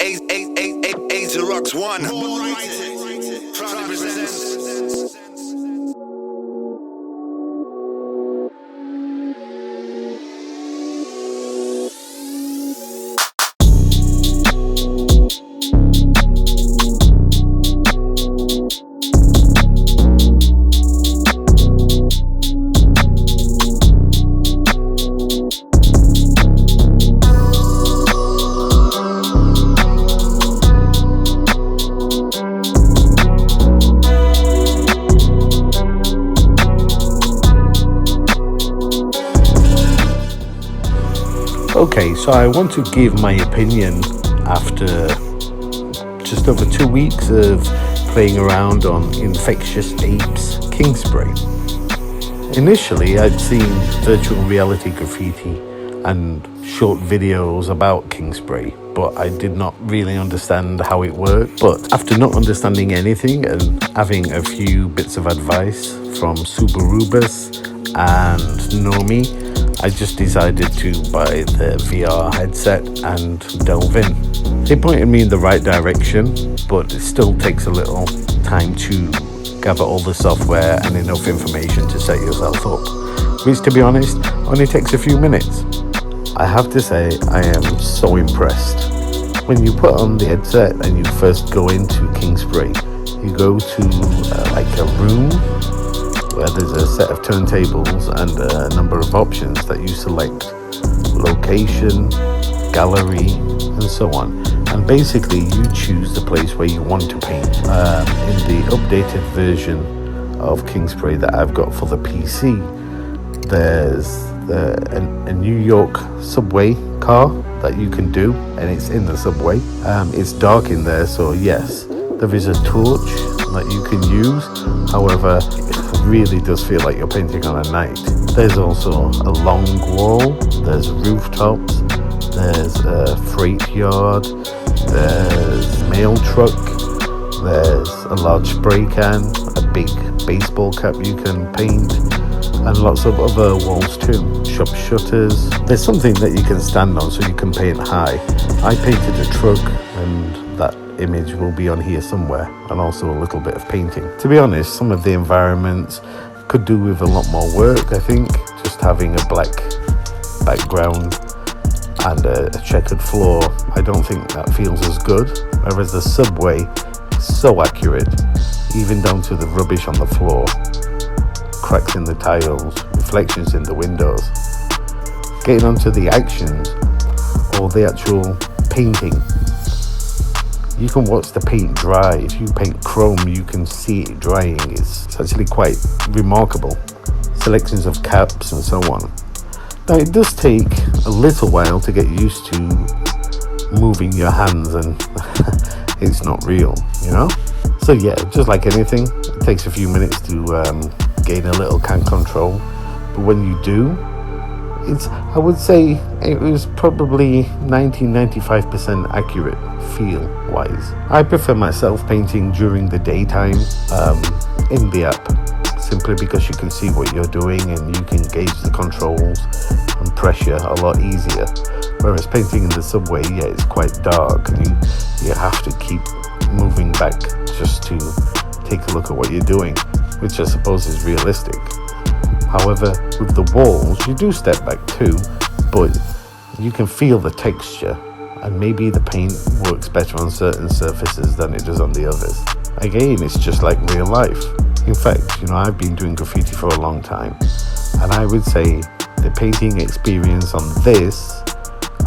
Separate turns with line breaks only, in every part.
Rocks one. Proudly presents.
Okay, so I want to give my opinion after just over 2 weeks of playing around on Infectious Apes Kingspray. Initially, I'd seen virtual reality graffiti and short videos about Kingspray, but I did not really understand how it worked. But after not understanding anything and having a few bits of advice from Subarubus and Nomi, I just decided to buy the VR headset and delve in. They pointed me in the right direction, but it still takes a little time to gather all the software and enough information to set yourself up, which, to be honest, only takes a few minutes. I have to say, I am so impressed. When you put on the headset and you first go into Kingspray, you go to like a room where there's a set of turntables and a number of options that you select: location, gallery, and so on. And basically you choose the place where you want to paint. In the updated version of Kingspray that I've got for the PC, there's a New York subway car that you can do, and it's in the subway. It's dark in there, so yes, there is a torch that you can use. However, it really does feel like you're painting on a night. There's also a long wall, there's rooftops, there's a freight yard, there's a mail truck, there's a large spray can, a big baseball cap you can paint, and lots of other walls too. Shop shutters. There's something that you can stand on so you can paint high. I painted a truck, and that image will be on here somewhere, and also a little bit of painting. To be honest, some of the environments could do with a lot more work. I think just having a black background and a checkered floor, I don't think that feels as good. Whereas the subway is so accurate, even down to the rubbish on the floor, cracks in the tiles, reflections in the windows. Getting onto the actions or the actual painting, you can watch the paint dry. If you paint chrome, you can see it drying. It's actually quite remarkable. Selections of caps and so on. Now, it does take a little while to get used to moving your hands, and it's not real, you know? So yeah, just like anything, it takes a few minutes to gain a little hand control. But when you do, I would say it was probably 90-95% accurate feel wise. I prefer myself painting during the daytime in the app, simply because you can see what you're doing and you can gauge the controls and pressure a lot easier. Whereas painting in the subway, yeah, it's quite dark and you have to keep moving back just to take a look at what you're doing, which I suppose is realistic. However, with the walls, you do step back too, but you can feel the texture, and maybe the paint works better on certain surfaces than it does on the others. Again, it's just like real life. In fact, I've been doing graffiti for a long time, and I would say the painting experience on this,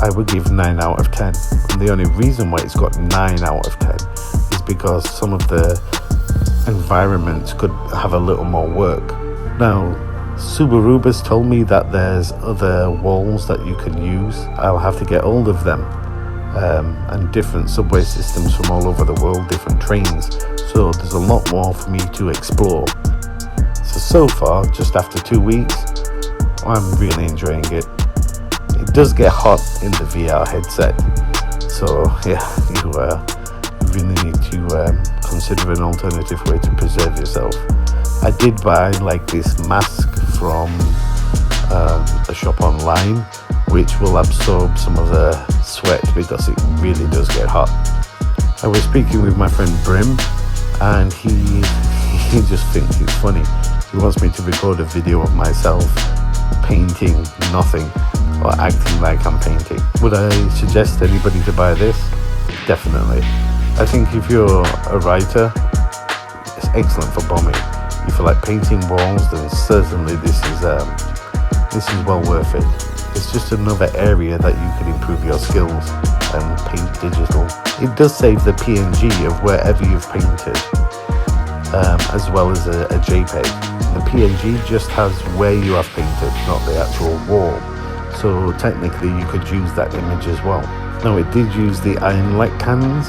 I would give 9 out of 10. And the only reason why it's got 9 out of 10 is because some of the environments could have a little more work. Now, Subarubus told me that there's other walls that you can use. I'll have to get hold of them, and different subway systems from all over the world, different trains. So there's a lot more for me to explore. So far, just after 2 weeks, I'm really enjoying it. It does get hot in the VR headset, so yeah, you really need to consider an alternative way to preserve yourself. I did buy like this mask from a shop online, which will absorb some of the sweat because it really does get hot. I was speaking with my friend Brim, and he just thinks it's funny. He wants me to record a video of myself painting nothing or acting like I'm painting. Would I suggest anybody to buy this? Definitely. I think if you're a writer, it's excellent for bombing. If you like painting walls, then certainly this is well worth it. It's just another area that you can improve your skills and paint digital. It does save the PNG of wherever you've painted, as well as a JPEG. The PNG just has where you have painted, not the actual wall. So technically you could use that image as well. Now it did use the iron lac cans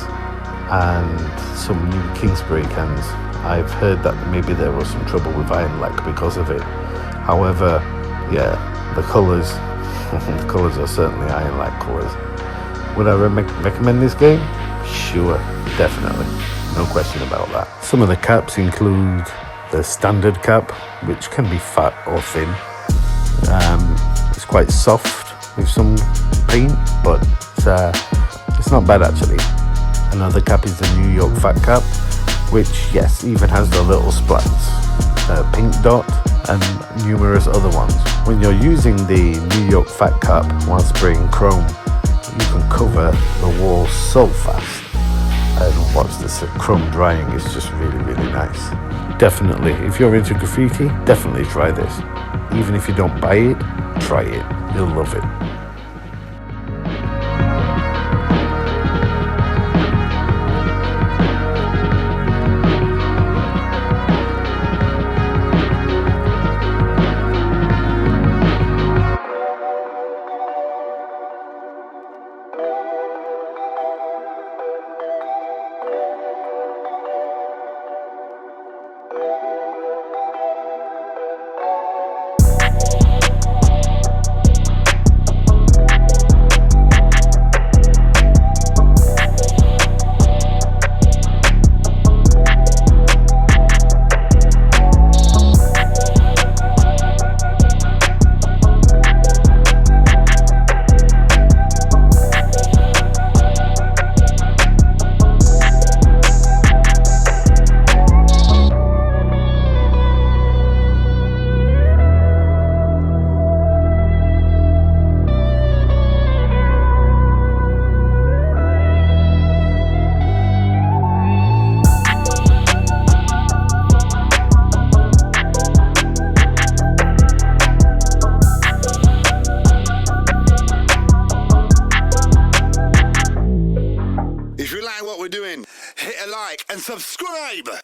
and some new Kingspray cans. I've heard that maybe there was some trouble with iron lac because of it. However, yeah, the colours, the colours are certainly iron lac colours. Would I recommend this game? Sure, definitely, no question about that. Some of the caps include the standard cap, which can be fat or thin. It's quite soft with some paint, but it's not bad actually. Another cap is the New York fat cap, which yes, even has the little splats, pink dot, and numerous other ones. When you're using the New York fat cap while spraying chrome, you can cover the wall so fast, and watch this chrome drying is just really, really nice. Definitely, if you're into graffiti, definitely try this. Even if you don't buy it, try it, you'll love it.
If you like what we're doing, hit a like and subscribe.